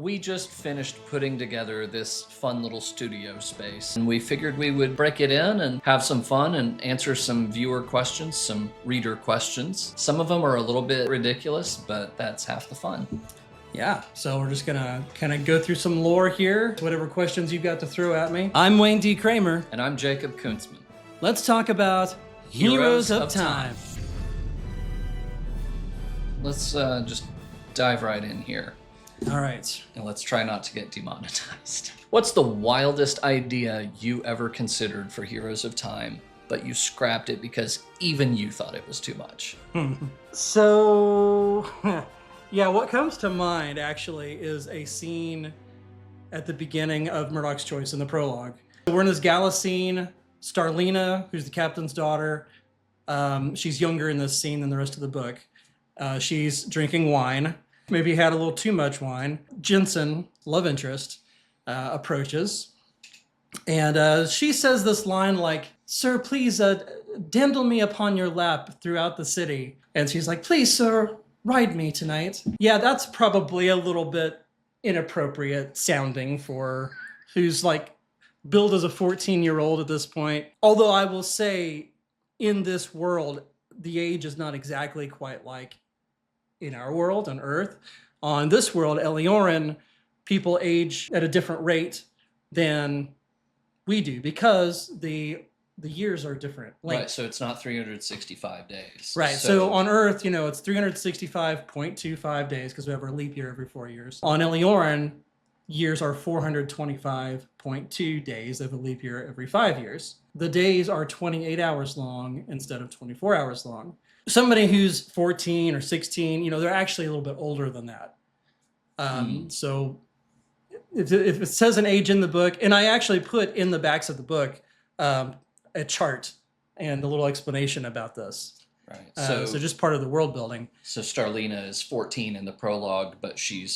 We just finished putting together this fun little studio space, and we figured we would break it in and have some fun and answer some viewer questions, some reader questions. Some of them are a little bit ridiculous, but that's half the fun. Yeah, so we're just gonna kind of go through some lore here, whatever questions you've got to throw at me. I'm Wayne D. Kramer. And I'm Jacob Kuntzman. Let's talk about Heroes of Time. Let's just dive right in here. All right. And let's try not to get demonetized. What's the wildest idea you ever considered for Heroes of Time, but you scrapped it because even you thought it was too much? So, yeah, what comes to mind actually is a scene at the beginning of Murdoch's Choice in the prologue. We're in this gala scene. Starlina, who's the captain's daughter, she's younger in this scene than the rest of the book. She's drinking wine. Maybe had a little too much wine. Jensen, love interest, approaches. And she says this line like, "Sir, please dandle me upon your lap throughout the city." And she's like, "Please, sir, ride me tonight." Yeah, that's probably a little bit inappropriate sounding for who's like billed as a 14-year-old at this point. Although I will say, in this world, the age is not exactly quite like in our world on Earth. On this world, Eliorin, people age at a different rate than we do because the years are different. Right, so it's not 365 days. Right, so on Earth, you know, it's 365.25 days because we have our leap year every 4 years. On Eliorin, years are 425.2 days of a leap year every 5 years. The days are 28 hours long instead of 24 hours long. Somebody who's 14 or 16, you know, they're actually a little bit older than that. So if it says an age in the book, and I actually put in the backs of the book a chart and a little explanation about this. Right. So just part of the world building. So Starlina is 14 in the prologue, but she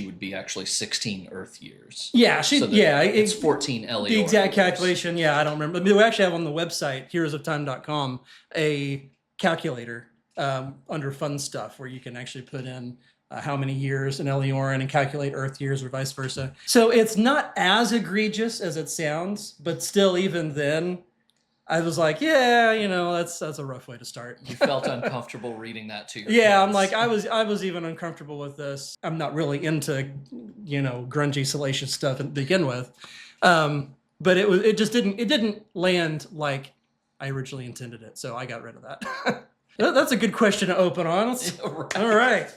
would be actually 16 Earth years. Yeah, it's 14 Eliorin the exact years. calculation, yeah, I don't remember. We actually have on the website, heroesoftime.com, a calculator under fun stuff where you can actually put in how many years in Eliorin and calculate Earth years or vice versa. So it's not as egregious as it sounds, but still, even then, I was like, yeah, you know, that's a rough way to start. You felt uncomfortable reading that to your Yeah, kids. I'm like, I was even uncomfortable with this. I'm not really into, you know, grungy, salacious stuff to begin with. But it didn't land like I originally intended it. So I got rid of that. That's a good question to open on. Right. All right.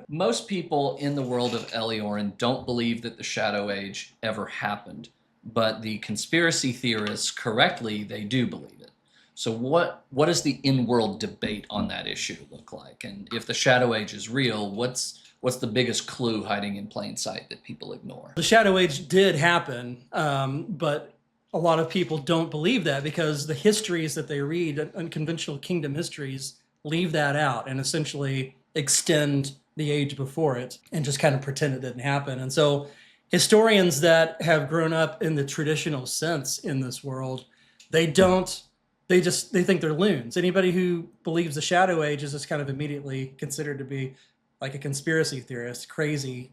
Most people in the world of Eliorin don't believe that the Shadow Age ever happened. But the conspiracy theorists, correctly, they do believe it. So what does the in-world debate on that issue look like? And if the Shadow Age is real, what's the biggest clue hiding in plain sight that people ignore? The Shadow Age did happen, but a lot of people don't believe that because the histories that they read, unconventional kingdom histories, leave that out and essentially extend the age before it and just kind of pretend it didn't happen. And so historians that have grown up in the traditional sense in this world, they think they're loons. Anybody who believes the Shadow Age is just kind of immediately considered to be like a conspiracy theorist, crazy,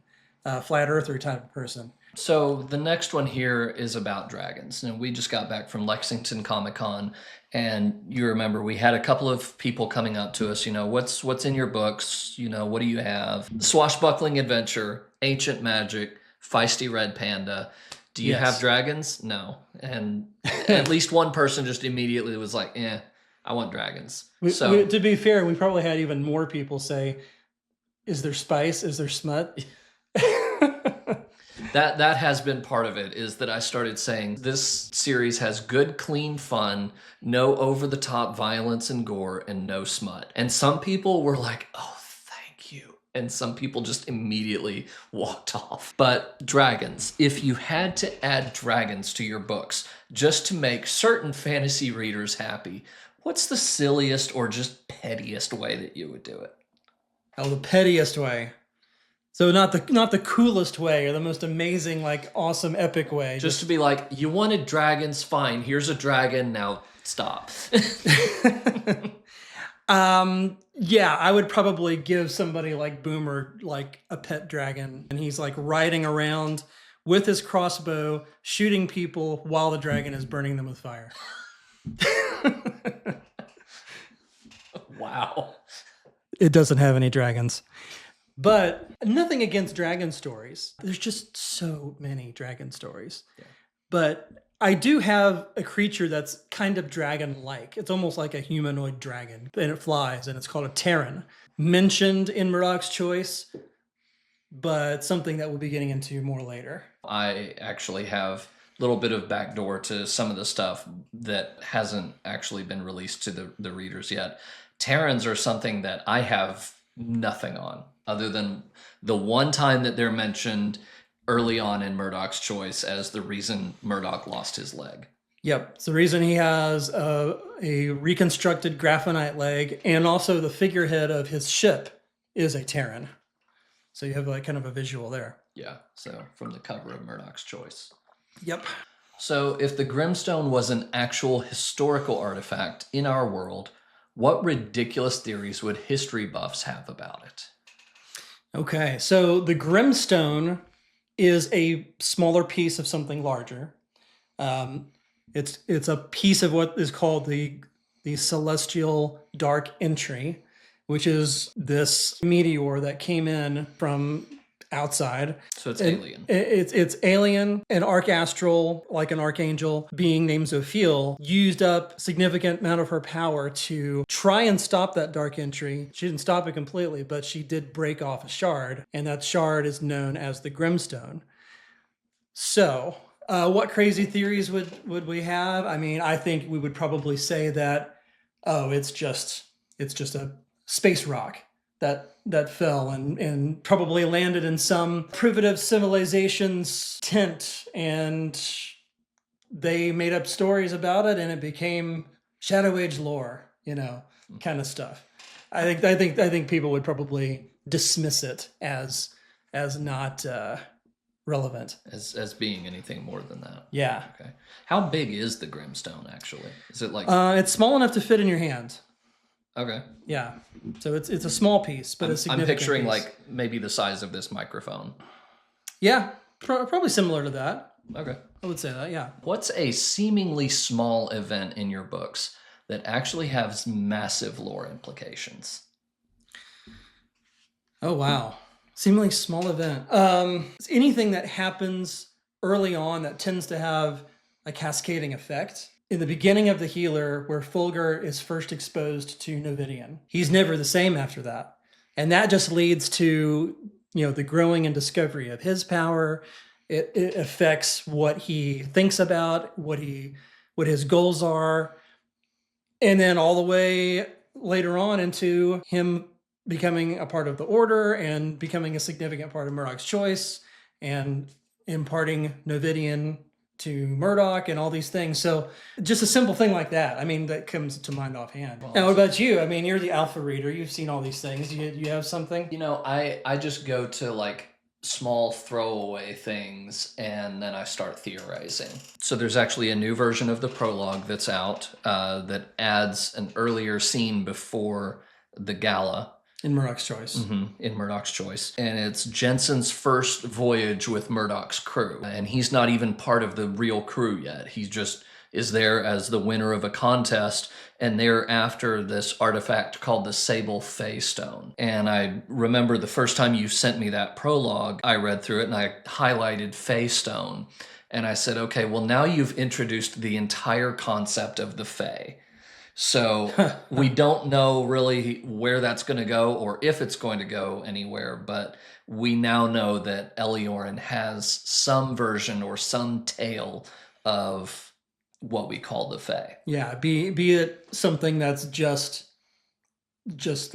flat earther type of person. So the next one here is about dragons. And we just got back from Lexington Comic-Con, and you remember we had a couple of people coming up to us, you know, what's in your books? You know, what do you have? Swashbuckling adventure, ancient magic, feisty red panda. Do you have dragons? No. And at least one person just immediately was like, I want dragons. To be fair, we probably had even more people say, is there spice? Is there smut? That has been part of it, is that I started saying this series has good, clean fun, no over-the-top violence and gore, and no smut. And some people were like, oh, thank you. And some people just immediately walked off. But dragons, if you had to add dragons to your books just to make certain fantasy readers happy, what's the silliest or just pettiest way that you would do it? Oh, the pettiest way. So not the coolest way or the most amazing, like, awesome, epic way. Just to be like, you wanted dragons, fine. Here's a dragon, now stop. Yeah, I would probably give somebody like Boomer like a pet dragon, and he's like riding around with his crossbow, shooting people while the dragon is burning them with fire. Wow. It doesn't have any dragons. But nothing against dragon stories. There's just so many dragon stories. Yeah. But I do have a creature that's kind of dragon-like. It's almost like a humanoid dragon, and it flies, and it's called a Terran. Mentioned in Murdoch's Choice, but something that we'll be getting into more later. I actually have a little bit of backdoor to some of the stuff that hasn't actually been released to the readers yet. Terrans are something that I have nothing on, other than the one time that they're mentioned early on in Murdoch's Choice as the reason Murdoch lost his leg. Yep, it's the reason he has a reconstructed graphenite leg, and also the figurehead of his ship is a Terran. So you have like kind of a visual there. Yeah, so from the cover of Murdoch's Choice. Yep. So if the Grimstone was an actual historical artifact in our world, what ridiculous theories would history buffs have about it? Okay, so the Grimstone is a smaller piece of something larger. It's a piece of what is called the celestial dark entry, which is this meteor that came in from outside. So it's alien. It's alien, an archastral, like an archangel, being named Zophiel, used up significant amount of her power to try and stop that dark entry. She didn't stop it completely, but she did break off a shard, and that shard is known as the Grimstone. So, what crazy theories would we have? I mean, I think we would probably say that, oh, it's just a space rock that fell and probably landed in some primitive civilization's tent, and they made up stories about it, and it became Shadow Age lore, kind of stuff. I think people would probably dismiss it as not relevant, as being anything more than that. Yeah. Okay. How big is the Grimstone actually? Is it like? It's small enough to fit in your hand. Okay. Yeah. So it's a small piece, but a significant I'm picturing piece. like maybe the size of this microphone. Yeah, probably similar to that. Okay. I would say that, yeah. What's a seemingly small event in your books that actually has massive lore implications? Oh, wow. Seemingly small event. It's anything that happens early on that tends to have a cascading effect. In the beginning of The Healer, where Fulgar is first exposed to Novidian, he's never the same after that. And that just leads to, the growing and discovery of his power. It affects what he thinks about, what his goals are. And then all the way later on into him becoming a part of the Order and becoming a significant part of Murdoch's Choice and imparting Novidian to Murdoch and all these things. So just a simple thing like that, that comes to mind offhand. Now, what about you? You're the alpha reader. You've seen all these things. You have something? I just go to like small throwaway things and then I start theorizing. So there's actually a new version of the prologue that's out that adds an earlier scene before the gala. In Murdoch's Choice. Mm-hmm, in Murdoch's Choice. And it's Jensen's first voyage with Murdoch's crew. And he's not even part of the real crew yet. He just is there as the winner of a contest. And they're after this artifact called the Sable Fey Stone. And I remember the first time you sent me that prologue, I read through it and I highlighted Fey Stone. And I said, okay, well now you've introduced the entire concept of the Fey. So we don't know really where that's going to go or if it's going to go anywhere, but we now know that Eliorin has some version or some tale of what we call the Fae. Yeah, be it something that's just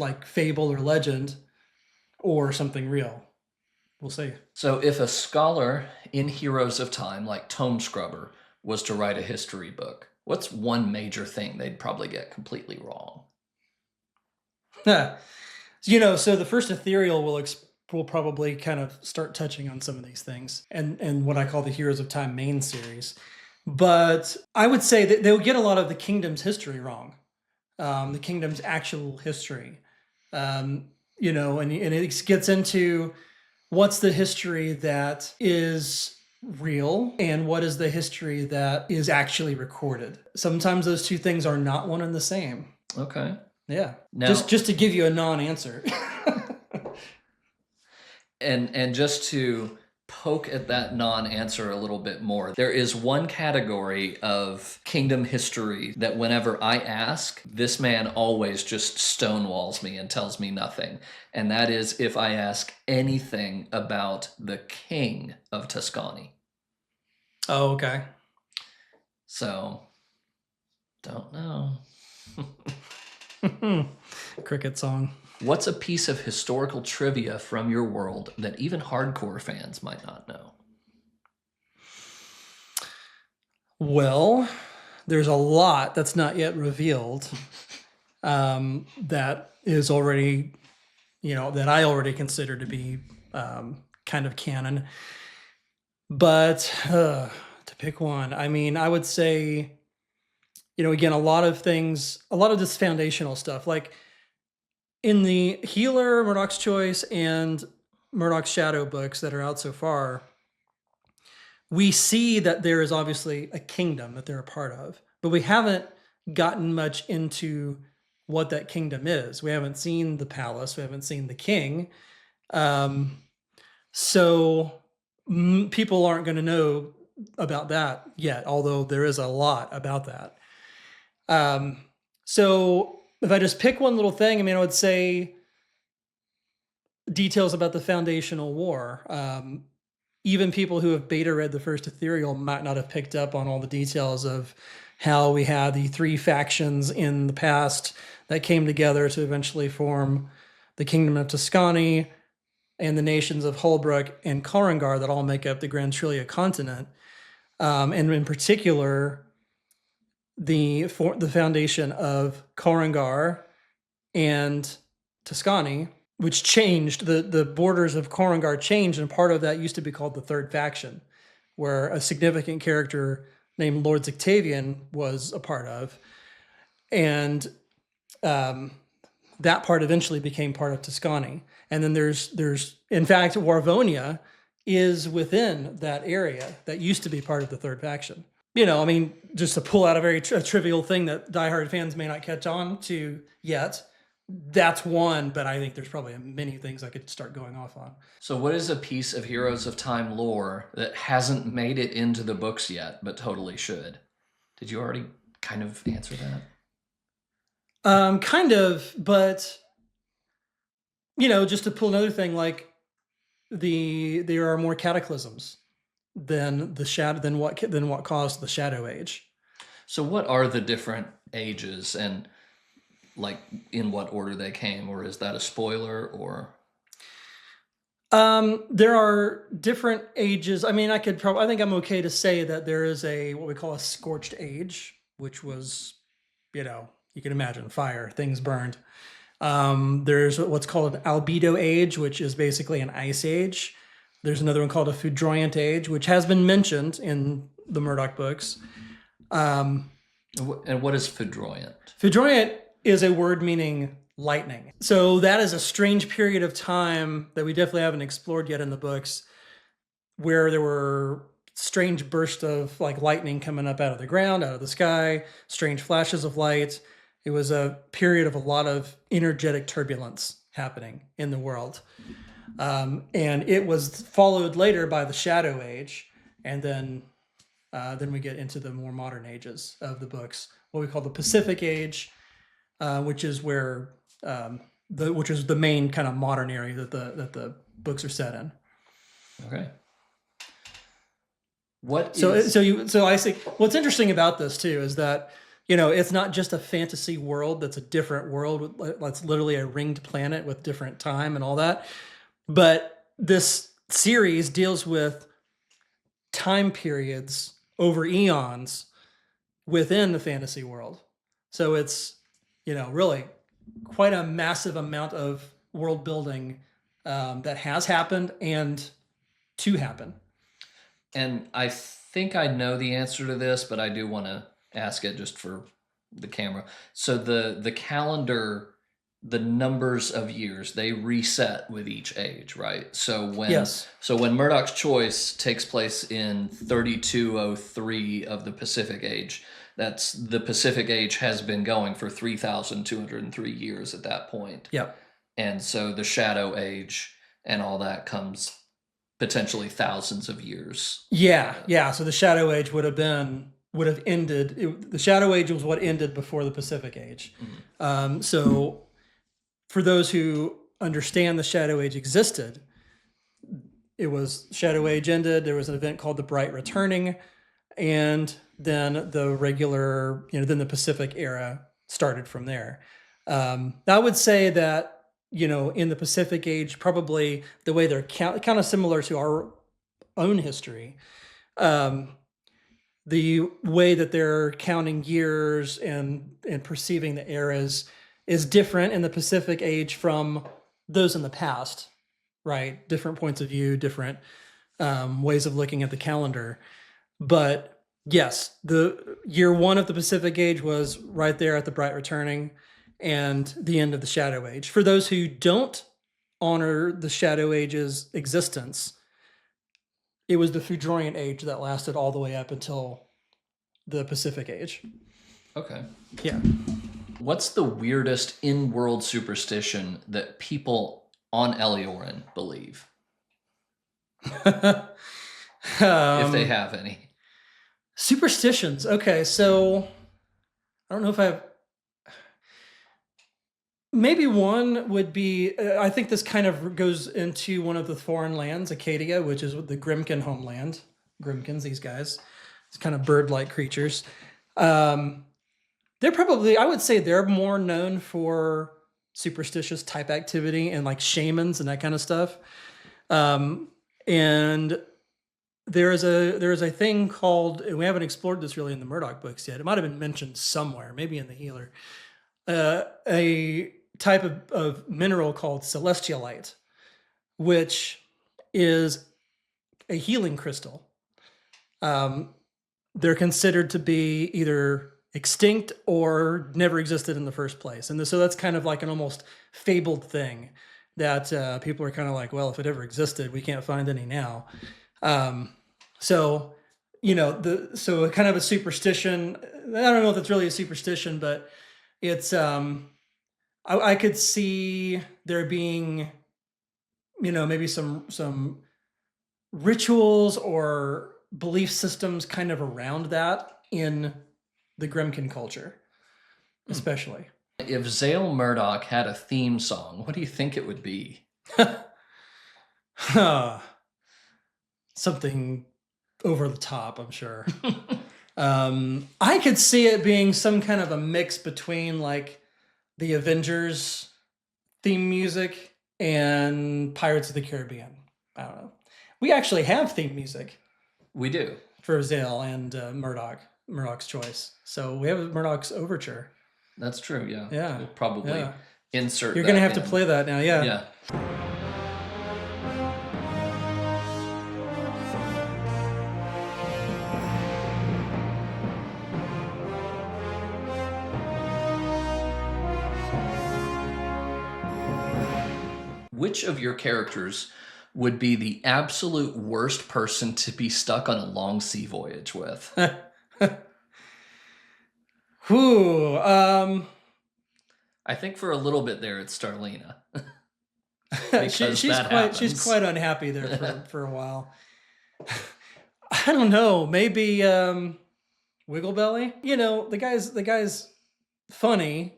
like fable or legend or something real. We'll see. So if a scholar in Heroes of Time like Tomescrubber was to write a history book, what's one major thing they'd probably get completely wrong? So the first ethereal will probably kind of start touching on some of these things and what I call the Heroes of Time main series. But I would say that they'll get a lot of the kingdom's history wrong. the kingdom's actual history. You know, and it gets into what's the history that is real and what is the history that is actually recorded. Sometimes those two things are not one and the same. Okay. Yeah. Now, just to give you a non-answer. and just to poke at that non-answer a little bit more, there is one category of kingdom history that whenever I ask, this man always just stonewalls me and tells me nothing. And that is if I ask anything about the king of Tuscany. Oh, okay. So, don't know. Cricket song. What's a piece of historical trivia from your world that even hardcore fans might not know? Well, there's a lot that's not yet revealed that is already, you know, that I already consider to be kind of canon. But to pick one, I mean, I would say, you know, again, a lot of this foundational stuff, like in the Healer, Murdoch's Choice, and Murdoch's Shadow books that are out so far, we see that there is obviously a kingdom that they're a part of, but we haven't gotten much into what that kingdom is. We haven't seen the palace, we haven't seen the king. So people aren't going to know about that yet, although there is a lot about that. So if I just pick one little thing, I mean, I would say details about the Foundational War. Even people who have beta read the first Ethereal might not have picked up on all the details of how we had the three factions in the past that came together to eventually form the Kingdom of Tuscany and the nations of Holbrook and Karangar that all make up the Grand Trilia continent. And in particular, the foundation of Karangar and Tuscany, which changed, the borders of Karangar changed, and part of that used to be called the Third Faction, where a significant character named Lord Zictavian was a part of. And that part eventually became part of Tuscany. And then there's in fact, Warvonia is within that area that used to be part of the Third Faction. You know, I mean, just to pull out a very trivial thing that diehard fans may not catch on to yet, that's one, but I think there's probably many things I could start going off on. So what is a piece of Heroes of Time lore that hasn't made it into the books yet, but totally should? Did you already kind of answer that? Kind of, but, you know, just to pull another thing, like there are more cataclysms than what caused the Shadow Age. So what are the different ages and like in what order they came, or is that a spoiler? Or there are different ages. I mean, I think I'm okay to say that there is what we call a scorched age, which was, you know, you can imagine fire, things burned. There's what's called an albedo age, which is basically an ice age. There's another one called a foudroyant age, which has been mentioned in the Murdoch books. And what is foudroyant? Foudroyant is a word meaning lightning. So that is a strange period of time that we definitely haven't explored yet in the books, where there were strange bursts of like lightning coming up out of the ground, out of the sky, strange flashes of light. It was a period of a lot of energetic turbulence happening in the world. And it was followed later by the Shadow Age. And then we get into the more modern ages of the books, what we call the Pacific Age, which is where which is the main kind of modern area that the books are set in. Okay. So I think what's interesting about this too is that, you know, it's not just a fantasy world that's a different world. That's literally a ringed planet with different time and all that. But this series deals with time periods over eons within the fantasy world. So it's, you know, really quite a massive amount of world building that has happened and to happen. And I think I know the answer to this, but I do want to ask it just for the camera. So the calendar, the numbers of years, they reset with each age, right? Yes. So when Murdoch's Choice takes place in 3203 of the Pacific Age, that's the Pacific Age has been going for 3,203 years at that point. Yep. And so the Shadow Age and all that comes potentially thousands of years. Yeah. So the Shadow Age would have ended. The Shadow Age was what ended before the Pacific Age. So for those who understand the Shadow Age existed, it was Shadow Age ended. There was an event called the Bright Returning, and then the regular, then the Pacific era started from there. I would say that, in the Pacific Age, probably the way they're kind of similar to our own history. The way that they're counting years and perceiving the eras is different in the Pacific Age from those in the past, right? Different points of view, different ways of looking at the calendar. But yes, the year one of the Pacific Age was right there at the Bright Returning and the end of the Shadow Age. For those who don't honor the Shadow Age's existence, it was the Fudorian Age that lasted all the way up until the Pacific Age. Okay. Yeah. What's the weirdest in-world superstition that people on Eliorin believe? If they have any. Superstitions. Okay, so I don't know if I have. Maybe one would be, I think this kind of goes into one of the foreign lands, Acadia, which is the Grimkin homeland. Grimkins, these guys. It's kind of bird-like creatures. They're probably, I would say they're more known for superstitious type activity and like shamans and that kind of stuff. And there is a thing called, and we haven't explored this really in the Murdoch books yet. It might have been mentioned somewhere, maybe in the Healer. A type of mineral called celestialite, which is a healing crystal. They're considered to be either extinct or never existed in the first place. And so that's kind of like an almost fabled thing that people are kind of like, well, if it ever existed, we can't find any now. So kind of a superstition. I don't know if it's really a superstition, but it's, I could see there being, maybe some rituals or belief systems kind of around that in the Grimkin culture, especially. If Zale Murdoch had a theme song, what do you think it would be? Something over the top, I'm sure. I could see it being some kind of a mix between like the Avengers theme music and Pirates of the Caribbean. I don't know. We actually have theme music. We do. For Zale and Murdoch's Choice. So we have Murdoch's Overture. That's true, yeah. Yeah. We'll probably insert You're going to have in. to play that now, yeah. Yeah. Which of your characters would be the absolute worst person to be stuck on a long sea voyage with? Whew. I think for a little bit there, it's Starlina. She's quite unhappy there for a while. I don't know. Maybe Wigglebelly. The guy's funny.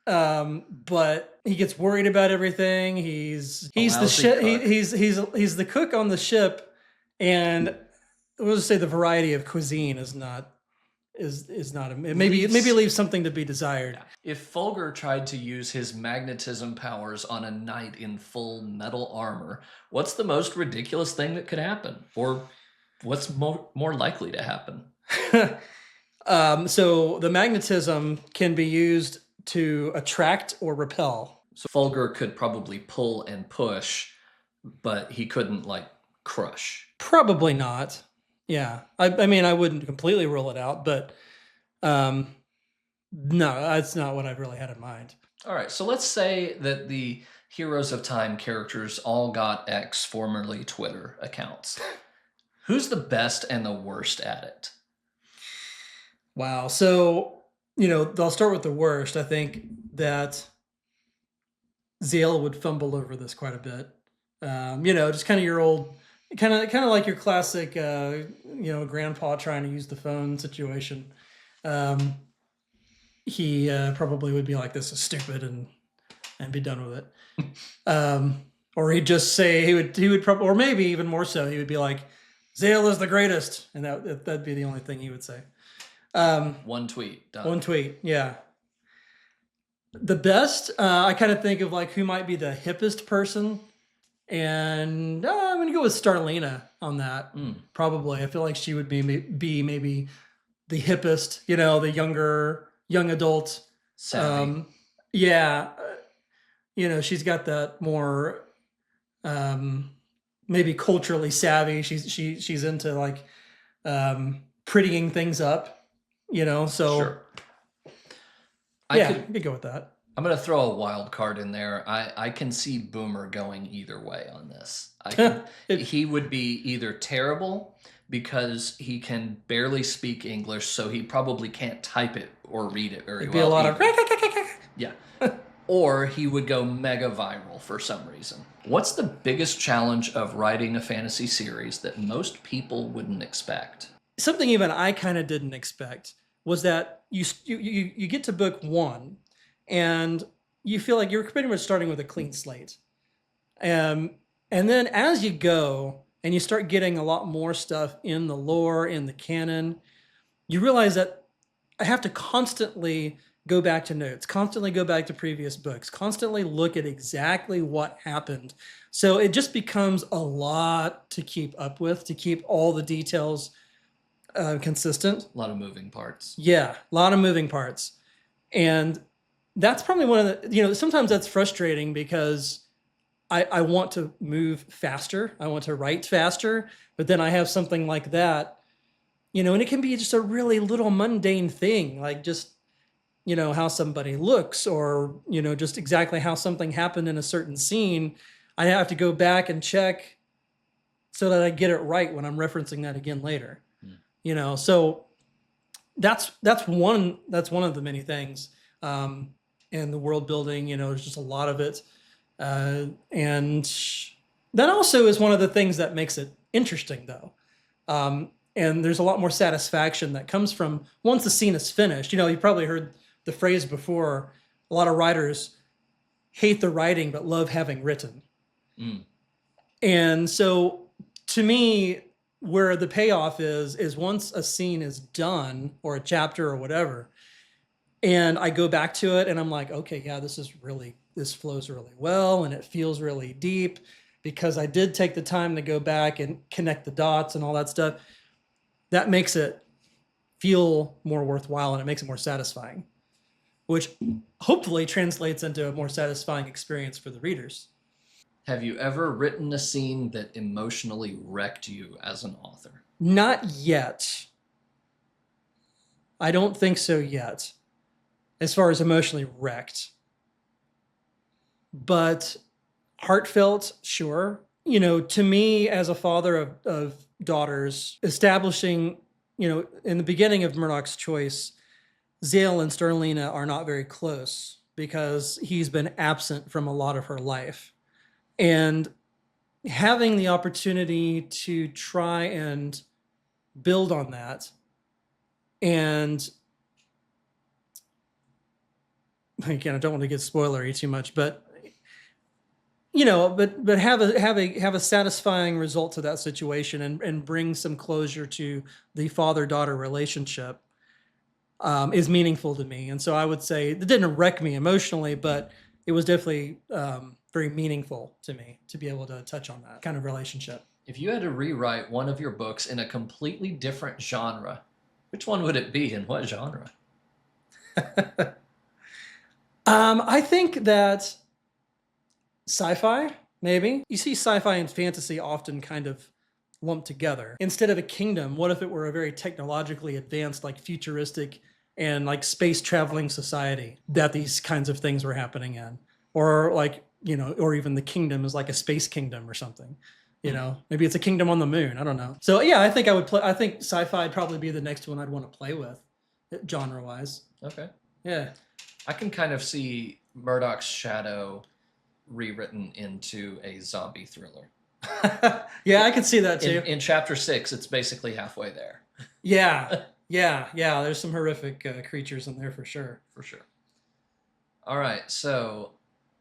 But he gets worried about everything. He's the ship. He's the cook on the ship, and we'll just say the variety of cuisine is not maybe leaves something to be desired. If Fulgar tried to use his magnetism powers on a knight in full metal armor, what's the most ridiculous thing that could happen, or what's more likely to happen? So the magnetism can be used to attract or repel. So Fulgar could probably pull and push, but he couldn't crush. Probably not. Yeah. I mean, I wouldn't completely rule it out, but No, that's not what I've really had in mind. All right, so let's say that the Heroes of Time characters all got X, formerly Twitter, accounts. Who's the best and the worst at it? Wow. So, I'll start with the worst. I think that Zale would fumble over this quite a bit. Just kind of your old, kind of like your classic, grandpa trying to use the phone situation. Um, he probably would be like, "This is stupid," and be done with it. Or he'd just say he would probably, or maybe even more so, he would be like, "Zale is the greatest," and that'd be the only thing he would say. One tweet, done. One tweet, yeah. The best, I kind of think of like who might be the hippest person, and I'm gonna go with Starlina on that. Probably, I feel like she would be maybe the hippest, the young adult. Savvy. Yeah, she's got that more maybe culturally savvy. She's into like prettying things up, so Sure. I could go with that. I'm going to throw a wild card in there. I can see Boomer going either way on this. He would be either terrible because he can barely speak English, so he probably can't type it or read it very It'd well. be a lot of yeah. Or he would go mega viral for some reason. What's the biggest challenge of writing a fantasy series that most people wouldn't expect? Something even I kind of didn't expect was that you get to book one, and you feel like you're pretty much starting with a clean slate. And then as you go and you start getting a lot more stuff in the lore, in the canon, you realize that I have to constantly go back to notes, constantly go back to previous books, constantly look at exactly what happened. So it just becomes a lot to keep up with, to keep all the details consistent. A lot of moving parts. Yeah, a lot of moving parts. And that's probably one of the, sometimes that's frustrating because I want to move faster. I want to write faster, but then I have something like that, and it can be just a really little mundane thing, like just, how somebody looks, or, just exactly how something happened in a certain scene. I have to go back and check so that I get it right when I'm referencing that again later. So that's one of the many things. And the world building, there's just a lot of it. And that also is one of the things that makes it interesting, though. And there's a lot more satisfaction that comes from once the scene is finished. You probably heard the phrase before, a lot of writers hate the writing but love having written. And so to me, where the payoff is once a scene is done, or a chapter or whatever, and I go back to it and I'm like, okay, yeah, this flows really well and it feels really deep because I did take the time to go back and connect the dots and all that stuff. That makes it feel more worthwhile and it makes it more satisfying, which hopefully translates into a more satisfying experience for the readers. Have you ever written a scene that emotionally wrecked you as an author? Not yet. I don't think so yet, as far as emotionally wrecked. But heartfelt, sure. To me, as a father of daughters, establishing, in the beginning of Murdoch's Choice, Zale and Starlina are not very close because he's been absent from a lot of her life. And having the opportunity to try and build on that, and again, I don't want to get spoilery too much, but but have a satisfying result to that situation, and bring some closure to the father-daughter relationship is meaningful to me. And so I would say it didn't wreck me emotionally, but it was definitely very meaningful to me to be able to touch on that kind of relationship. If you had to rewrite one of your books in a completely different genre, which one would it be and what genre? I think that sci-fi, maybe. You see sci-fi and fantasy often kind of lumped together. Instead of a kingdom, what if it were a very technologically advanced, like futuristic and like space traveling society that these kinds of things were happening in, or like, you know, or even the kingdom is like a space kingdom or something. You know, maybe it's a kingdom on the moon. I don't know. So yeah, I think I would play. I think sci-fi would probably be the next one I'd want to play with, genre-wise. Okay. Yeah. I can kind of see Murdoch's shadow rewritten into a zombie thriller. Yeah, I could see that too. In chapter 6, it's basically halfway there. Yeah, yeah. There's some horrific creatures in there for sure. For sure. All right, so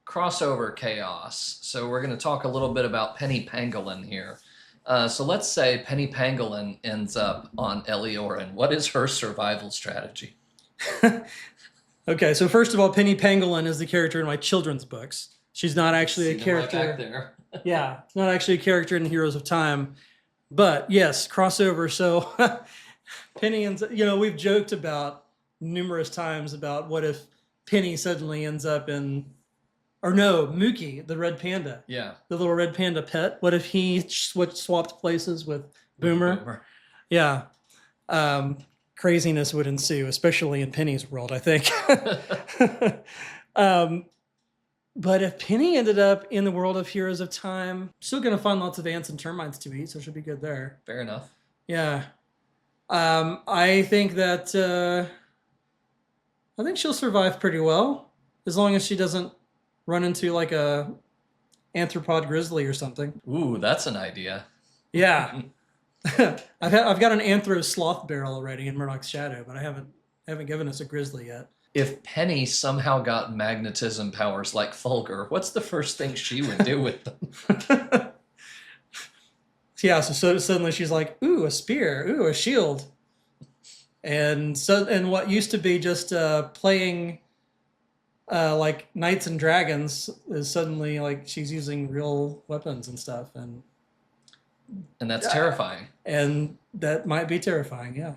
crossover chaos. So we're going to talk a little bit about Penny Pangolin here. So let's say Penny Pangolin ends up on Eliorin. What is her survival strategy? Okay, so first of all, Penny Pangolin is the character in my children's books. She's not actually a character. Right back there. Yeah, not actually a character in Heroes of Time. But yes, crossover. So Penny ends up, you know, we've joked about numerous times about what if Penny suddenly ends up in, or no, Mookie, the red panda. Yeah. The little red panda pet. What if he swapped places with Boomer? Yeah. Craziness would ensue, especially in Penny's world, I think. But if Penny ended up in the world of Heroes of Time, still going to find lots of ants and termites to eat, so she'll be good there. Fair enough. Yeah. I think that I think she'll survive pretty well, as long as she doesn't run into like a anthropod grizzly or something. Ooh, that's an idea. Yeah. I've got an anthro sloth barrel already in Murdoch's Shadow, but I haven't given us a grizzly yet. If Penny somehow got magnetism powers like Fulgar, what's the first thing she would do with them? Yeah, so suddenly she's like, ooh, a spear, ooh, a shield. And what used to be just playing like knights and dragons is suddenly like she's using real weapons and stuff, and that's terrifying. And that might be terrifying, yeah.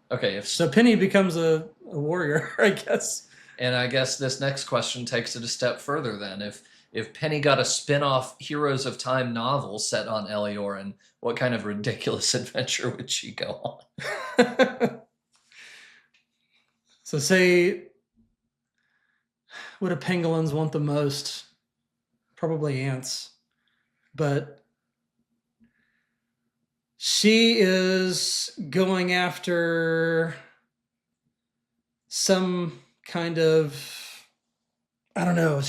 Okay, so Penny becomes a warrior, I guess. And I guess this next question takes it a step further then. If Penny got a spin-off Heroes of Time novel set on Eliorin, what kind of ridiculous adventure would she go on? So say, what do pangolins want the most? Probably ants. But she is going after some kind of, I don't know,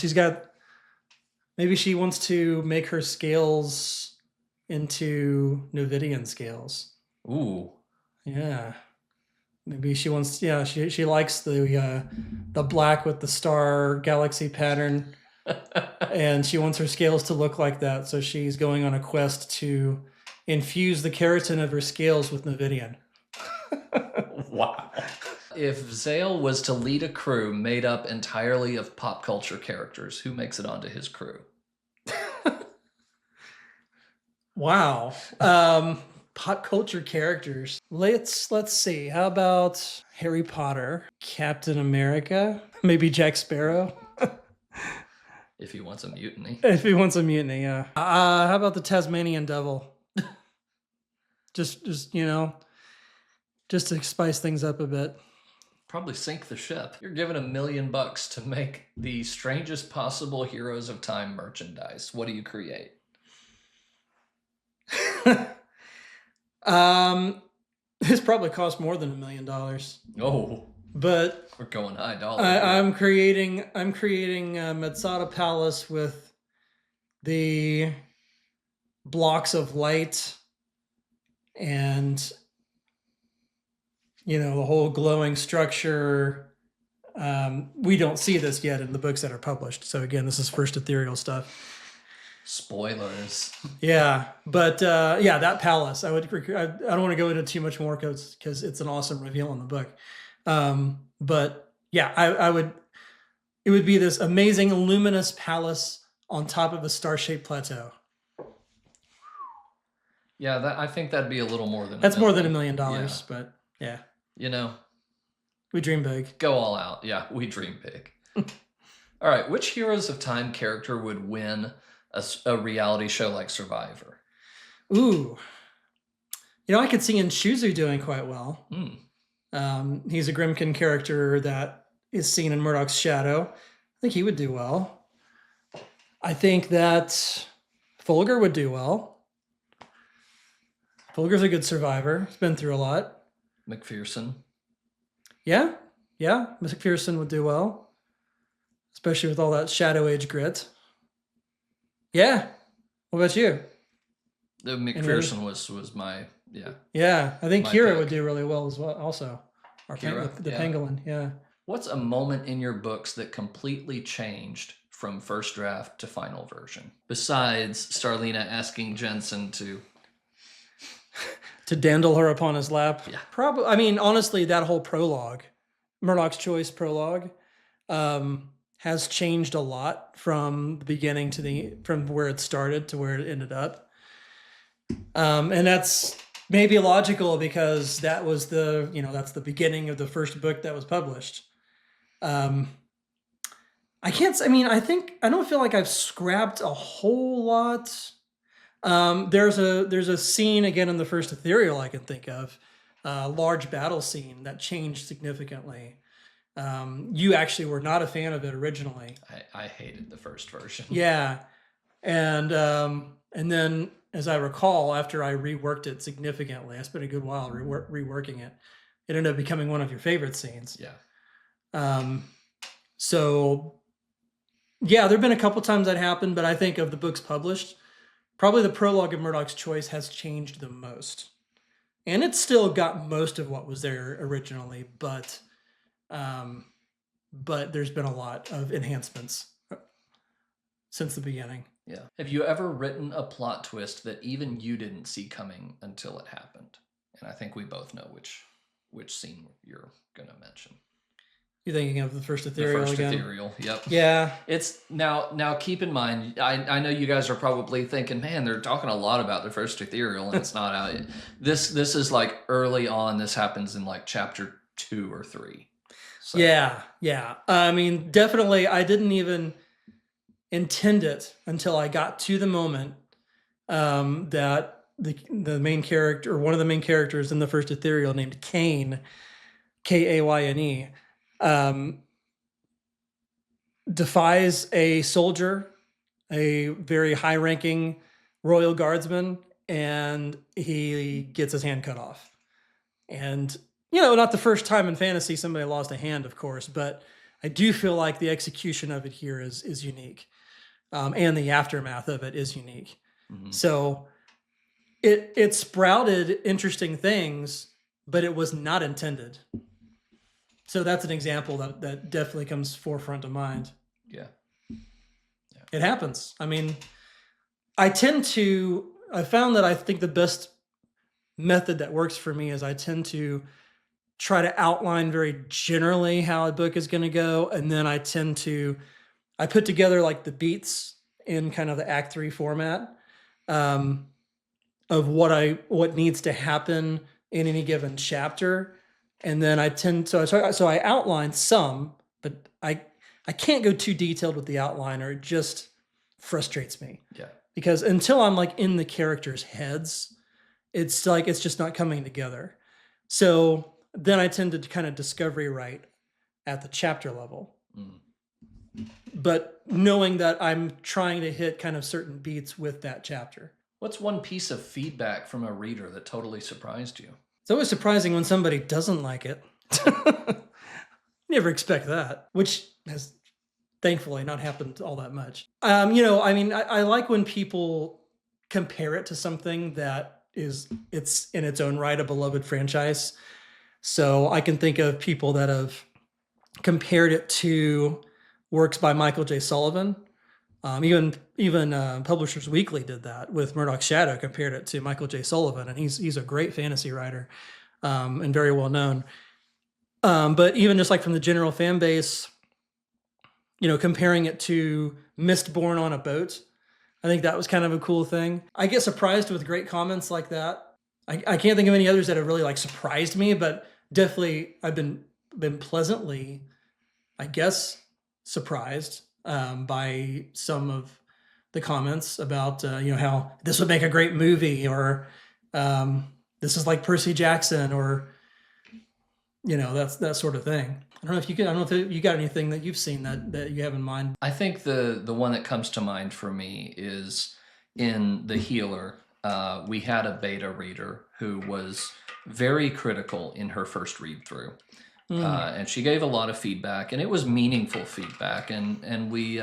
maybe she wants to make her scales into Novidian scales. Ooh. Yeah. Maybe she wants, yeah, she likes the black with the star galaxy pattern. And she wants her scales to look like that. So she's going on a quest to infuse the keratin of her scales with Novidian. Wow. If Zale was to lead a crew made up entirely of pop culture characters, who makes it onto his crew? Wow. Pop culture characters. Let's see. How about Harry Potter, Captain America, maybe Jack Sparrow? If he wants a mutiny. If he wants a mutiny, yeah. How about the Tasmanian Devil? just you know, just to spice things up a bit. Probably sink the ship. You're given $1 million to make the strangest possible Heroes of Time merchandise. What do you create? This probably cost more than $1 million. Oh, but we're going high dollar. I'm creating Metzada Palace with the blocks of light and, you know, the whole glowing structure. We don't see this yet in the books that are published. So again, this is first ethereal stuff. Spoilers. Yeah, but yeah, that palace. I don't want to go into too much more because it's an awesome reveal in the book. But yeah, I would. It would be this amazing luminous palace on top of a star-shaped plateau. Yeah, I think that'd be a little more than. That's more than $1 million, yeah. But yeah, you know, we dream big. Go all out. Yeah, we dream big. All right, which Heroes of Time character would win a reality show like Survivor? Ooh, you know, I could see Shuzu doing quite well. He's a Grimkin character that is seen in Murdoch's shadow. I think he would do well. I think that Fulgar would do well. Fulgar's a good survivor. He's been through a lot. McPherson. Yeah, McPherson would do well, especially with all that Shadow Age grit. Yeah. What about you? The McPherson was my Yeah, I think my Kira pick. would do really well as well. Also, Kira, the yeah. pangolin. Yeah. What's a moment in your books that completely changed from first draft to final version? Besides Starlina asking Jensen to dandle her upon his lap. Yeah. Probably. I mean, honestly, that whole prologue, Murdoch's Choice prologue, has changed a lot from the beginning from where it started to where it ended up. And that's maybe logical because that was that's the beginning of the first book that was published. I don't feel like I've scrapped a whole lot. There's a scene again in the first Ethereal I can think of, a large battle scene that changed significantly. You actually were not a fan of it originally. I hated the first version. Yeah, and then as I recall, after I reworked it significantly, I spent a good while reworking it. It ended up becoming one of your favorite scenes. Yeah. So yeah, there've been a couple times that happened, but I think of the books published, probably the prologue of Murdoch's Choice has changed the most. And it's still got most of what was there originally, but there's been a lot of enhancements since the beginning. Yeah. Have you ever written a plot twist that even you didn't see coming until it happened? And I think we both know which scene you're going to mention. You're thinking of the first Ethereal again? Ethereal, yep. Yeah. It's now keep in mind, I know you guys are probably thinking, man, they're talking a lot about the first Ethereal and it's not out yet. This is like early on. This happens in like chapter 2 or 3. So. Yeah. I mean, definitely I didn't even intend it until I got to the moment that the main character, or one of the main characters in the first Ethereal named Kane, Kayne, defies a soldier, a very high-ranking royal guardsman, and he gets his hand cut off. And, not the first time in fantasy somebody lost a hand, of course, but I do feel like the execution of it here is unique. And the aftermath of it is unique. Mm-hmm. So it sprouted interesting things, but it was not intended. So that's an example that definitely comes forefront of mind. Yeah. It happens. I mean, I found that I think the best method that works for me is I tend to try to outline very generally how a book is going to go. And then I put together like the beats in kind of the Act 3 format of what needs to happen in any given chapter. And then I outline some, but I can't go too detailed with the outline or it just frustrates me. Yeah. Because until I'm like in the characters' heads, it's like it's just not coming together. So then I tend to kind of discovery write at the chapter level. Mm. But knowing that I'm trying to hit kind of certain beats with that chapter. What's one piece of feedback from a reader that totally surprised you? It's always surprising when somebody doesn't like it. Never expect that, which has thankfully not happened all that much. I like when people compare it to something that it's in its own right a beloved franchise. So I can think of people that have compared it to works by Michael J. Sullivan. Even Publishers Weekly did that with Murdoch's Shadow, compared it to Michael J. Sullivan, and he's a great fantasy writer and very well known. But even just like from the general fan base, comparing it to Mistborn on a Boat, I think that was kind of a cool thing. I get surprised with great comments like that. I can't think of any others that have really like surprised me, but definitely I've been pleasantly, I guess, surprised by some of the comments about how this would make a great movie, or this is like Percy Jackson, or that's that sort of thing. I don't know if you can. I don't know if you got anything that you've seen that you have in mind. I think the one that comes to mind for me is in The Healer. We had a beta reader who was very critical in her first read through. And she gave a lot of feedback, and it was meaningful feedback, and we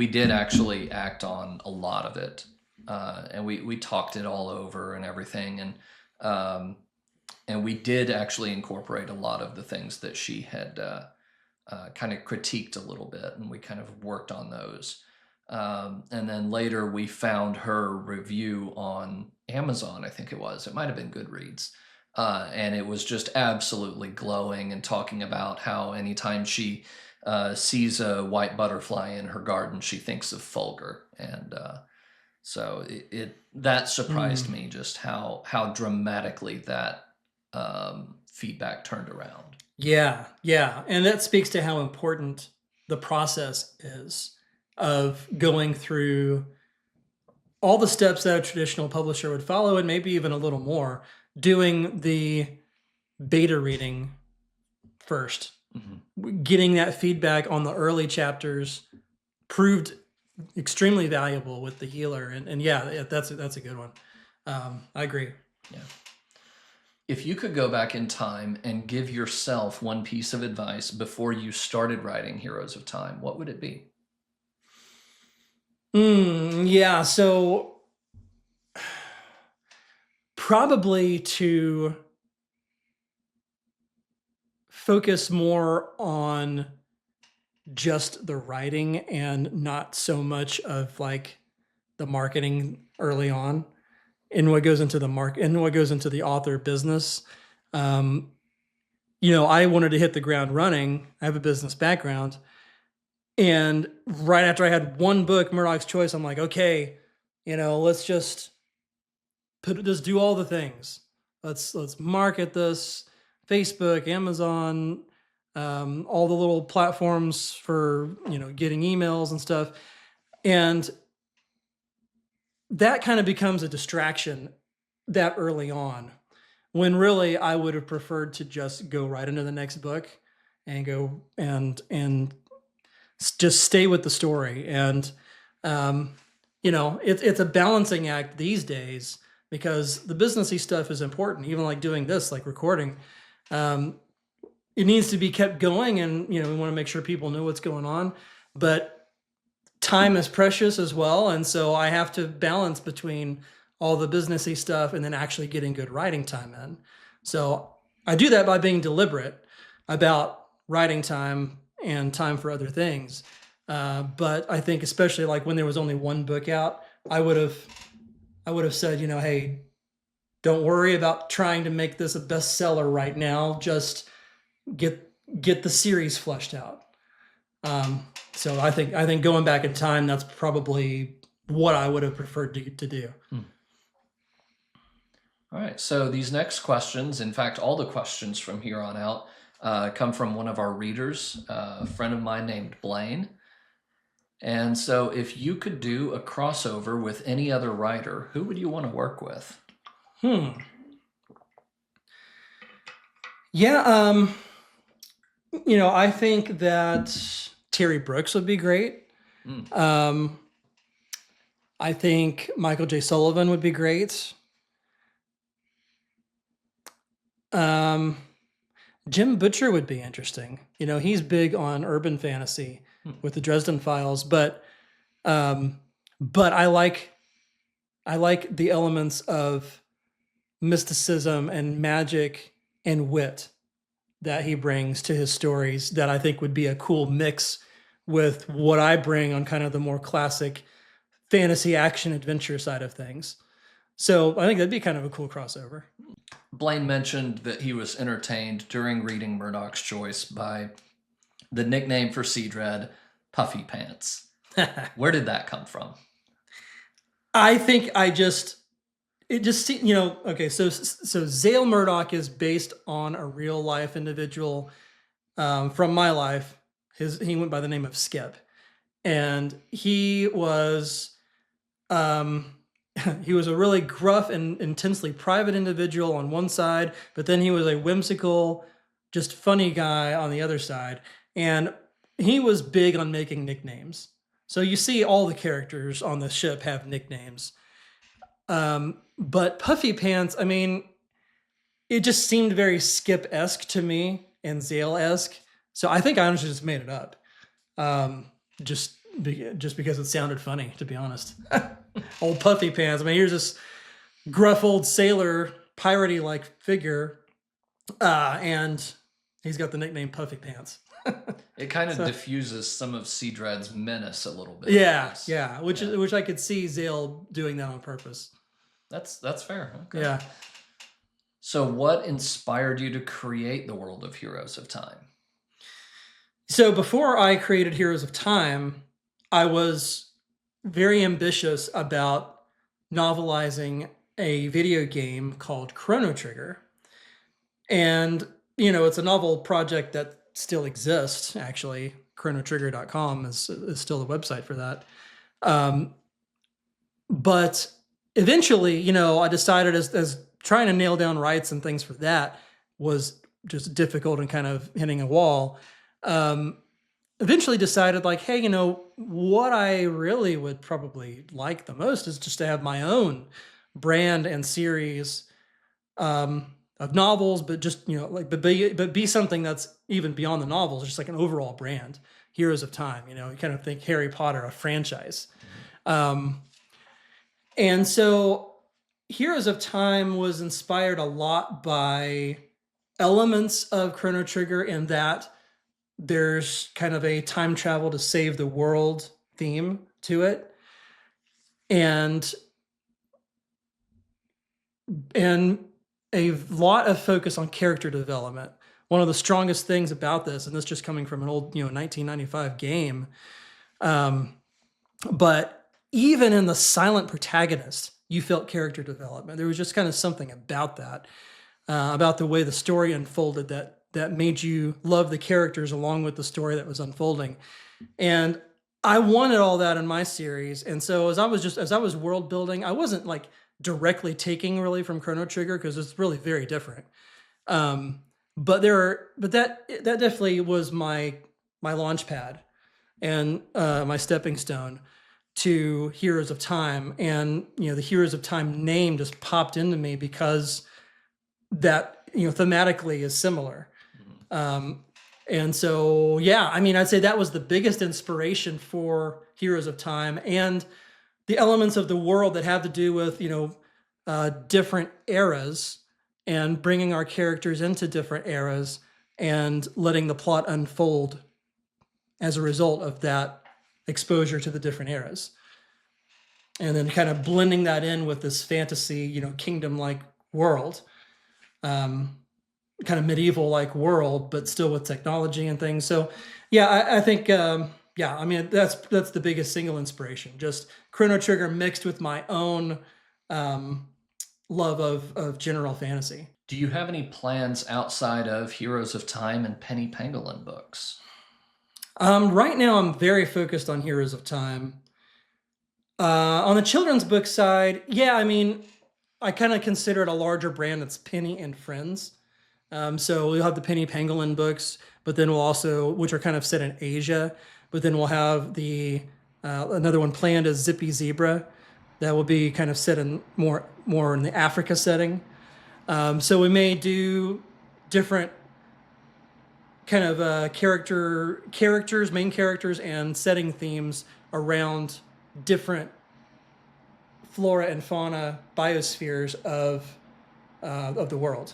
did actually act on a lot of it, and we talked it all over and everything, and we did actually incorporate a lot of the things that she had kind of critiqued a little bit, and we kind of worked on those. And then later we found her review on Amazon, I think it was. It might have been Goodreads. And it was just absolutely glowing and talking about how anytime she sees a white butterfly in her garden, she thinks of Fulgar. And so that surprised me, just how dramatically that feedback turned around. Yeah, and that speaks to how important the process is of going through all the steps that a traditional publisher would follow, and maybe even a little more, doing the beta reading first. Getting that feedback on the early chapters proved extremely valuable with The Healer, and yeah, that's a good one. I agree. Yeah. If you could go back in time and give yourself one piece of advice before you started writing Heroes of Time, what would it be? Yeah, so probably to focus more on just the writing and not so much of like the marketing early on, and what goes into the author business. I wanted to hit the ground running. I have a business background. And right after I had one book, Murdoch's Choice, I'm like, okay, let's just do all the things. Let's market this, Facebook, Amazon, all the little platforms for, getting emails and stuff. And that kind of becomes a distraction that early on, when really I would have preferred to just go right into the next book and go and just stay with the story. And it's a balancing act these days, because the businessy stuff is important, even like doing this, like recording. It needs to be kept going, and we want to make sure people know what's going on, but time is precious as well. And so I have to balance between all the businessy stuff and then actually getting good writing time in. So I do that by being deliberate about writing time and time for other things. But I think especially like when there was only one book out, I would have said, hey, don't worry about trying to make this a bestseller right now. Just get the series fleshed out. So I think going back in time, that's probably what I would have preferred to do. All right. So these next questions, in fact, all the questions from here on out, come from one of our readers, a friend of mine named Blaine. And so if you could do a crossover with any other writer, who would you want to work with? Yeah, I think that Terry Brooks would be great. I think Michael J. Sullivan would be great. Jim Butcher would be interesting. He's big on urban fantasy with the Dresden Files, but I like the elements of mysticism and magic and wit that he brings to his stories, that I think would be a cool mix with what I bring on kind of the more classic fantasy action adventure side of things. So I think that'd be kind of a cool crossover. Blaine mentioned that he was entertained during reading Murdoch's Choice by the nickname for Seadread, Puffypants. Where did that come from? I think okay, so Zale Murdoch is based on a real life individual from my life. He went by the name of Skip, and he was he was a really gruff and intensely private individual on one side, but then he was a whimsical, just funny guy on the other side. And he was big on making nicknames. So you see all the characters on the ship have nicknames. But Puffypants, I mean, it just seemed very Skip-esque to me and Zale-esque. So I think I honestly just made it up. Just because it sounded funny, to be honest. Old Puffypants. I mean, here's this gruff old sailor, piratey like figure, and he's got the nickname Puffypants. It kind of diffuses some of Seadread's menace a little bit. Yeah, which I could see Zale doing that on purpose. That's fair. Okay. Yeah. So what inspired you to create the world of Heroes of Time? So before I created Heroes of Time, I was very ambitious about novelizing a video game called Chrono Trigger. And, it's a novel project that still exists, actually. chronotrigger.com is still the website for that. But eventually, I decided as trying to nail down rights and things for that was just difficult and kind of hitting a wall. Eventually decided like, hey, what I really would probably like the most is just to have my own brand and series of novels, but just, but be something that's even beyond the novels, just like an overall brand. Heroes of Time, you kind of think Harry Potter, a franchise. And so Heroes of Time was inspired a lot by elements of Chrono Trigger in that there's kind of a time travel to save the world theme to it. And a lot of focus on character development. One of the strongest things about this, and this just coming from an old, 1995 game, but even in the silent protagonist, you felt character development. There was just kind of something about that, about the way the story unfolded that made you love the characters along with the story that was unfolding. And I wanted all that in my series. And so as I was world building, I wasn't like directly taking really from Chrono Trigger because it's really very different. But that definitely was my launch pad and my stepping stone to Heroes of Time. And, the Heroes of Time name just popped into me because that, thematically is similar. And so, yeah, I mean, I'd say that was the biggest inspiration for Heroes of Time and the elements of the world that have to do with, different eras and bringing our characters into different eras and letting the plot unfold as a result of that exposure to the different eras. And then kind of blending that in with this fantasy, kingdom-like world. Kind of medieval-like world, but still with technology and things. So, yeah, I think, I mean, that's the biggest single inspiration. Just Chrono Trigger mixed with my own love of general fantasy. Do you have any plans outside of Heroes of Time and Penny Pangolin books? Right now, I'm very focused on Heroes of Time. On the children's book side, yeah, I mean, I kind of consider it a larger brand that's Penny and Friends. So we'll have the Penny Pangolin books, but then we'll also, which are kind of set in Asia, but then we'll have the another one planned as Zippy Zebra that will be kind of set in more in the Africa setting. So we may do different kind of main characters and setting themes around different flora and fauna biospheres of the world.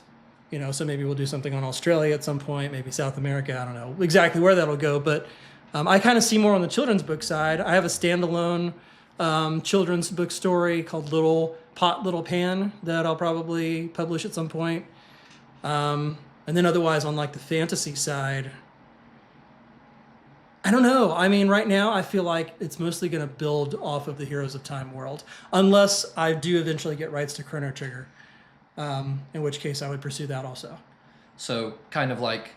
So maybe we'll do something on Australia at some point, maybe South America. I don't know exactly where that'll go, but I kind of see more on the children's book side. I have a standalone children's book story called Little Pot, Little Pan that I'll probably publish at some point. And then otherwise on like the fantasy side, I don't know. I mean, right now I feel like it's mostly going to build off of the Heroes of Time world, unless I do eventually get rights to Chrono Trigger. In which case I would pursue that also. So kind of like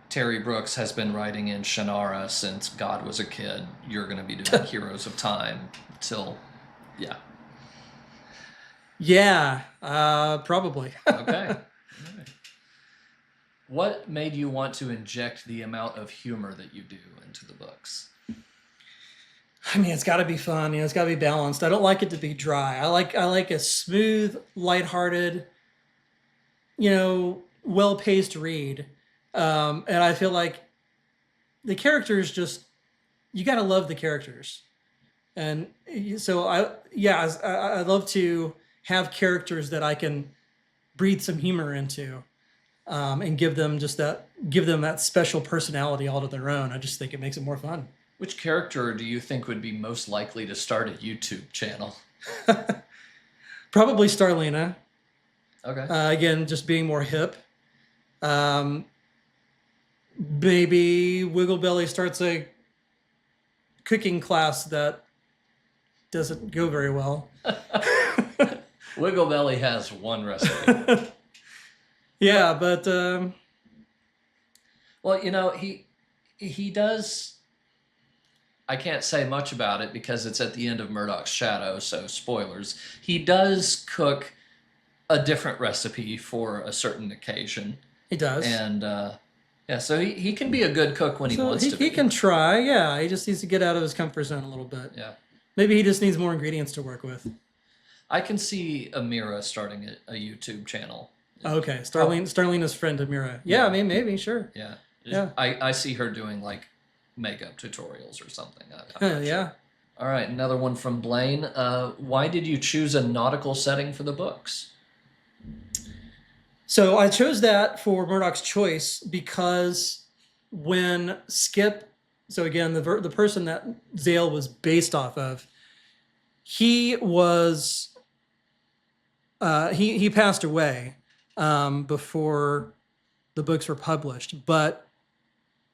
Terry Brooks has been writing in Shannara since God was a kid, you're going to be doing Heroes of Time till, yeah. Yeah, probably. Okay. What made you want to inject the amount of humor that you do into the books? I mean, it's got to be fun. It's got to be balanced. I don't like it to be dry. I like a smooth, lighthearted, well-paced read. And I feel like the characters just you got to love the characters. And so I love to have characters that I can breathe some humor into, and give them that special personality all to their own. I just think it makes it more fun. Which character do you think would be most likely to start a YouTube channel? Probably Starlina. Okay. Again, just being more hip. Maybe Wigglebelly starts a cooking class that doesn't go very well. Wigglebelly has one recipe. Yeah, but well, he does. I can't say much about it because it's at the end of Murdoch's Shadow, so spoilers. He does cook a different recipe for a certain occasion. He does. And yeah, so he can be a good cook when he wants to be. He can try, yeah. He just needs to get out of his comfort zone a little bit. Yeah. Maybe he just needs more ingredients to work with. I can see Amira starting a YouTube channel. Okay, Starlina's friend Amira. Yeah, I mean, maybe, sure. Yeah. Yeah. I see her doing like makeup tutorials or something. I'm not Yeah. sure. All right, another one from Blaine. Why did you choose a nautical setting for the books? So I chose that for Murdoch's Choice because when Skip, so again, the person that Zale was based off of, he was, he passed away before the books were published. But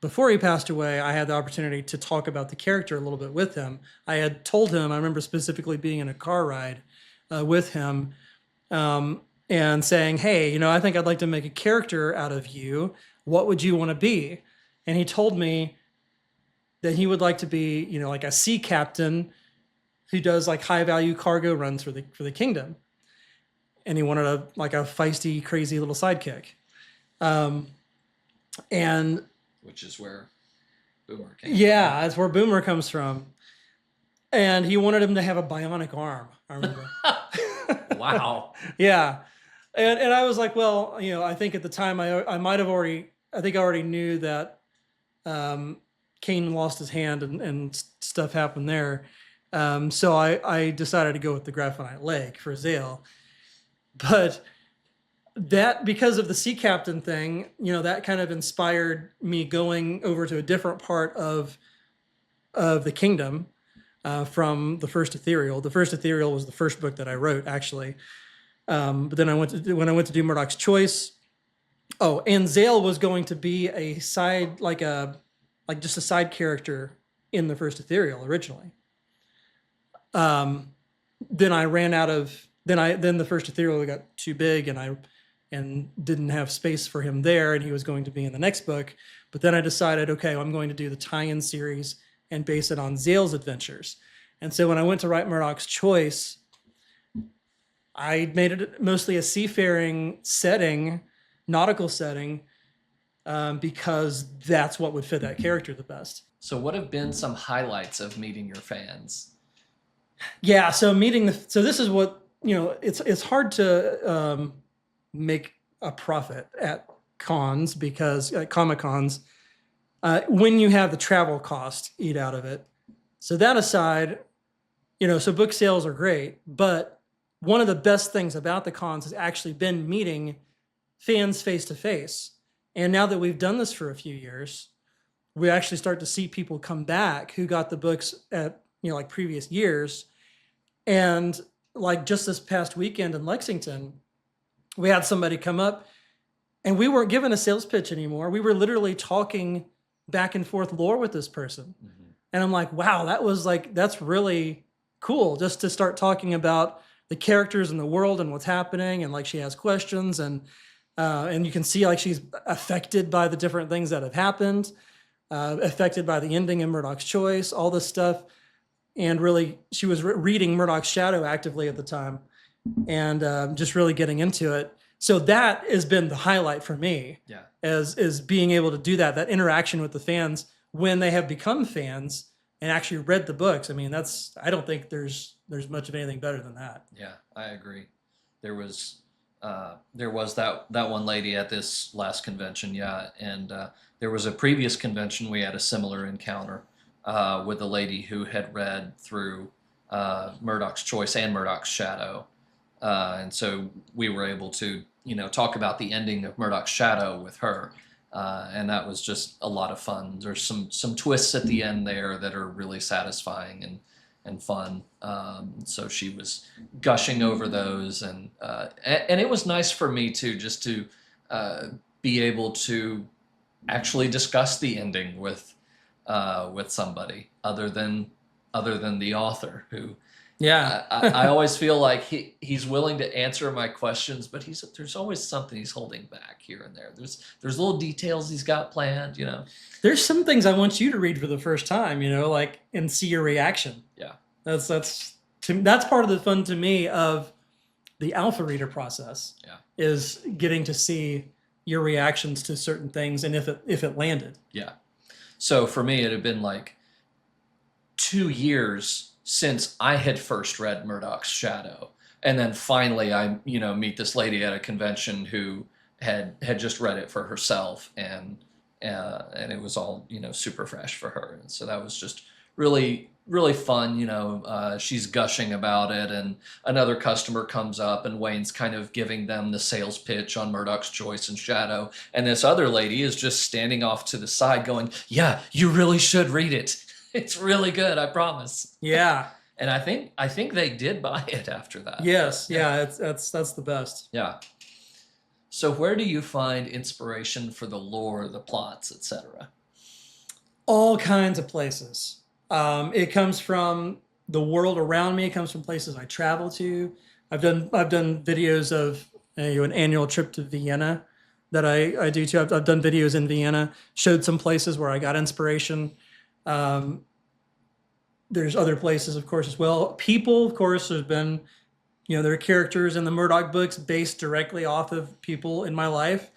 before he passed away, I had the opportunity to talk about the character a little bit with him. I had told him, I remember specifically being in a car ride with him, and saying, hey, I think I'd like to make a character out of you. What would you want to be? And he told me that he would like to be, like a sea captain who does like high value cargo runs for the kingdom. And he wanted a feisty, crazy little sidekick. And which is where Boomer came from. That's where Boomer comes from. And he wanted him to have a bionic arm, I remember. Wow. Yeah. And I was like, well, I think at the time I might have already, I think I already knew that Kane lost his hand and stuff happened there. So I decided to go with the graphite leg for Zale. But that, because of the sea captain thing, that kind of inspired me going over to a different part of the kingdom from the first Ethereal. The first Ethereal was the first book that I wrote, actually. But then when I went to do Murdoch's Choice. Oh, and Zale was going to be a side, just a side character in the first Ethereal originally. Then I ran out of, then the first Ethereal got too big and didn't have space for him there, and he was going to be in the next book. But then I decided, okay, I'm going to do the tie-in series and base it on Zale's adventures. And so when I went to write Murdoch's Choice, I made it mostly a seafaring setting, nautical setting, because that's what would fit that character the best. So what have been some highlights of meeting your fans? Yeah, so so this is what, it's hard to make a profit at cons, because at Comic Cons, when you have the travel cost eat out of it. So that aside, so book sales are great, but one of the best things about the cons has actually been meeting fans face to face. And now that we've done this for a few years, we actually start to see people come back who got the books at, previous years. And just this past weekend in Lexington, we had somebody come up and we weren't given a sales pitch anymore. We were literally talking back and forth lore with this person. Mm-hmm. And I'm like, wow, that's really cool, just to start talking about the characters in the world and what's happening. And she has questions, and you can see she's affected by the different things that have happened, affected by the ending in Murdoch's Choice, all this stuff. And really, she was reading Murdoch's Shadow actively at the time, and just really getting into it. So that has been the highlight for me. Yeah. As is being able to do that interaction with the fans when they have become fans and actually read the books. I mean, I don't think there's much of anything better than that. Yeah, I agree. There was that one lady at this last convention, yeah, and there was a previous convention we had a similar encounter with a lady who had read through Murdoch's Choice and Murdoch's Shadow, and so we were able to talk about the ending of Murdoch's Shadow with her, and that was just a lot of fun. There's some twists at the end there that are really satisfying and fun. So she was gushing over those, and it was nice for me too, just to be able to actually discuss the ending with somebody other than the author, who I always feel like he's willing to answer my questions, but there's always something he's holding back here and there. There's little details he's got planned, There's some things I want you to read for the first time, like, and see your reaction. Yeah. That's part of the fun to me of the alpha reader process. Yeah. Is getting to see your reactions to certain things and if it landed. Yeah. So for me, it had been like 2 years since I had first read Murdoch's Shadow, and then finally I meet this lady at a convention who had just read it for herself, and it was all super fresh for her, and so that was just really fun. She's gushing about it, and another customer comes up and Wayne's kind of giving them the sales pitch on Murdoch's Choice and Shadow, and this other lady is just standing off to the side going, yeah, you really should read it. It's really good, I promise. Yeah. And I think they did buy it after that. Yes. Yeah. That's the best. Yeah. So where do you find inspiration for the lore, the plots, etc.? All kinds of places. It comes from the world around me. It comes from places I travel to. I've done videos of an annual trip to Vienna that I do too. I've done videos in Vienna, showed some places where I got inspiration. There's other places, of course, as well. People, of course, there's been, there are characters in the Murdoch books based directly off of people in my life.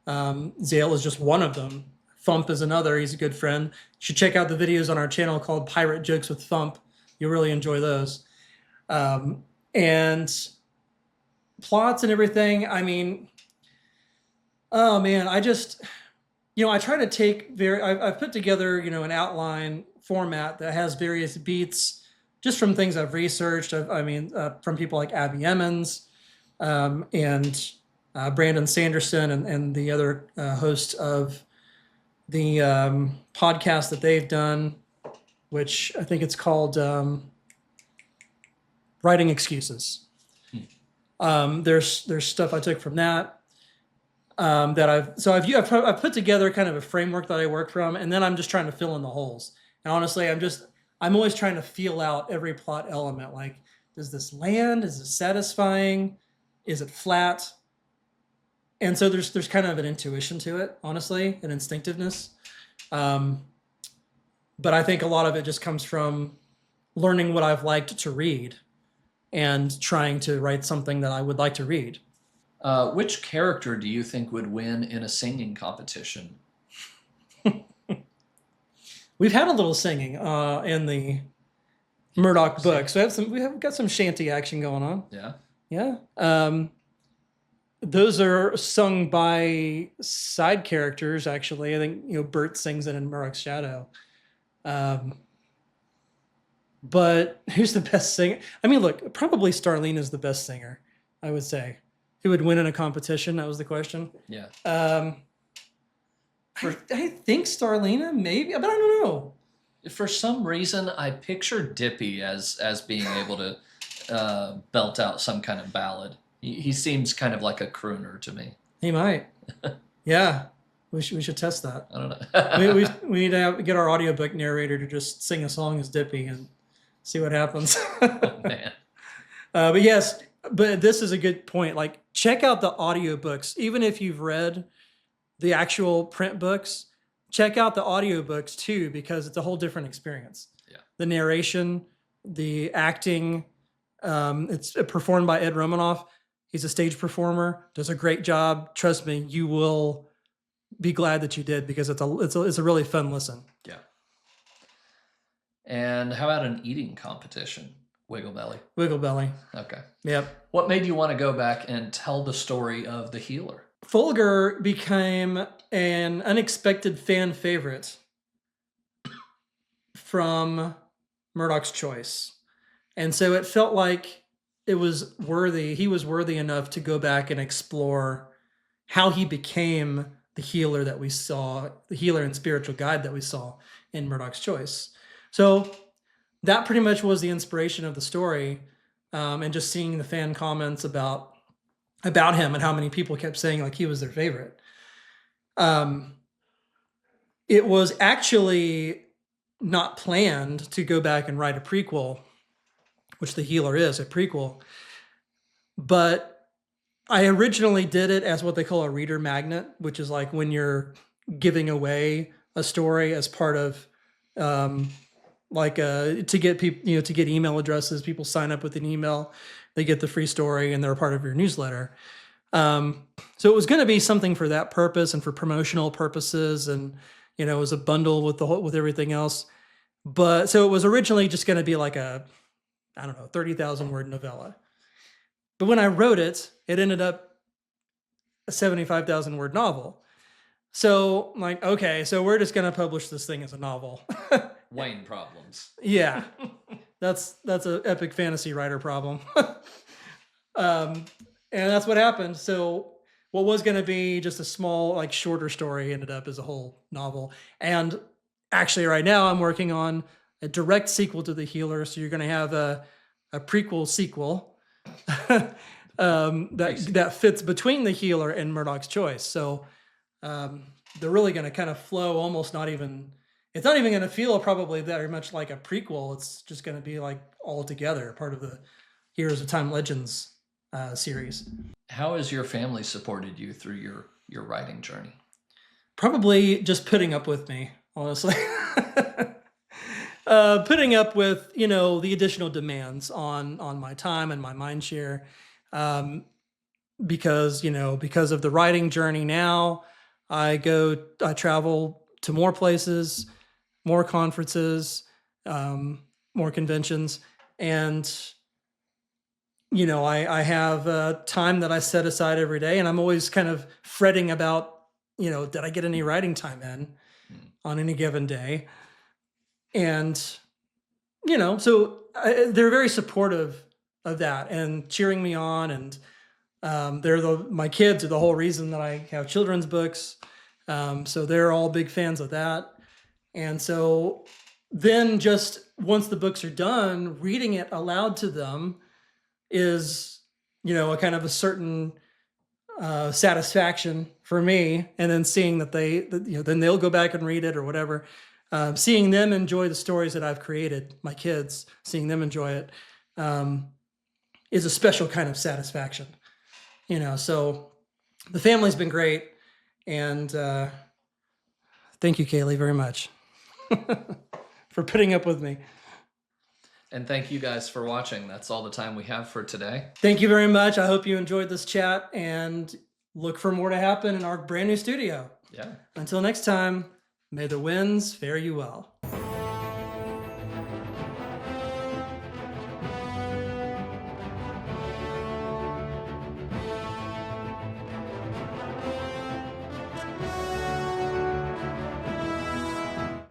Zale is just one of them. Thump is another. He's a good friend. You should check out the videos on our channel called Pirate Jokes with Thump. You'll really enjoy those. And plots and everything. I mean, oh man, I just, I try to take I've put together, an outline format that has various beats just from things I've researched. From people like Abby Emmons and Brandon Sanderson and the other host of the podcast that they've done, which I think it's called Writing Excuses. There's stuff I took from that. I've put together kind of a framework that I work from, and then I'm just trying to fill in the holes. And honestly, I'm always trying to feel out every plot element. Like, does this land? Is it satisfying? Is it flat? And so there's kind of an intuition to it, honestly, an instinctiveness. But I think a lot of it just comes from learning what I've liked to read and trying to write something that I would like to read. Which character do you think would win in a singing competition? We've had a little singing in the Murdoch book, so we've got some shanty action going on. Yeah. Yeah. Those are sung by side characters, actually. I think Bert sings it in Murdoch's Shadow. But who's the best singer? I mean, look, probably Starlene is the best singer, I would say. Who would win in a competition? That was the question. Yeah. I think Starlena, maybe, but I don't know. For some reason, I picture Dippy as being able to belt out some kind of ballad. He seems kind of like a crooner to me. He might. Yeah. We should test that. I don't know. we need to get our audiobook narrator to just sing a song as Dippy and see what happens. Oh, man. But yes, but this is a good point. Like, check out the audiobooks. Even if you've read the actual print books, check out the audiobooks too, because it's a whole different experience. Yeah. The narration, the acting, it's performed by Ed Romanoff. He's a stage performer, does a great job. Trust me, you will be glad that you did, because it's a really fun listen. Yeah. And how about an eating competition? Wiggle Belly. Wiggle Belly. Okay. Yep. What made you want to go back and tell the story of the healer? Fulgar became an unexpected fan favorite from Murdoch's choice. And so it felt like he was worthy enough to go back and explore how he became the healer that we saw, the healer and spiritual guide that we saw in Murdoch's choice. So that pretty much was the inspiration of the story, and just seeing the fan comments about him and how many people kept saying like he was their favorite. It was actually not planned to go back and write a prequel, which the healer is a prequel, but I originally did it as what they call a reader magnet, which is like when you're giving away a story as part of to get people, to get email addresses. People sign up with an email, they get the free story, and they're a part of your newsletter. So it was going to be something for that purpose and for promotional purposes, and it was a bundle with everything else. But so it was originally just going to be like a 30,000 word novella. But when I wrote it, it ended up a 75,000 word novel. So I'm like, okay, so we're just going to publish this thing as a novel. Wayne problems. Yeah, that's an epic fantasy writer problem. And that's what happened. So what was going to be just a small, shorter story ended up as a whole novel. And actually right now I'm working on a direct sequel to The Healer. So you're going to have a prequel sequel that fits between The Healer and Murdoch's Choice. So they're really going to kind of flow, almost it's not even going to feel probably very much like a prequel. It's just going to be like all together, part of the Heroes of Time Legends series. How has your family supported you through your writing journey? Probably just putting up with me, honestly. Putting up with, the additional demands on my time and my mind share. Because of the writing journey now, I travel to more places, more conferences, more conventions. And, I have time that I set aside every day, and I'm always kind of fretting about, did I get any writing time in on any given day? And, so they're very supportive of that and cheering me on. And my kids are the whole reason that I have children's books. So they're all big fans of that. And so then just once the books are done, reading it aloud to them is, a kind of a certain satisfaction for me. And then seeing that then they'll go back and read it or whatever. Seeing them enjoy the stories that I've created, my kids, seeing them enjoy it, is a special kind of satisfaction. So the family's been great. And thank you, Kaylee, very much for putting up with me. And thank you guys for watching. That's all the time we have for today. Thank you very much. I hope you enjoyed this chat, and look for more to happen in our brand new studio. Yeah. Until next time, may the winds fare you well.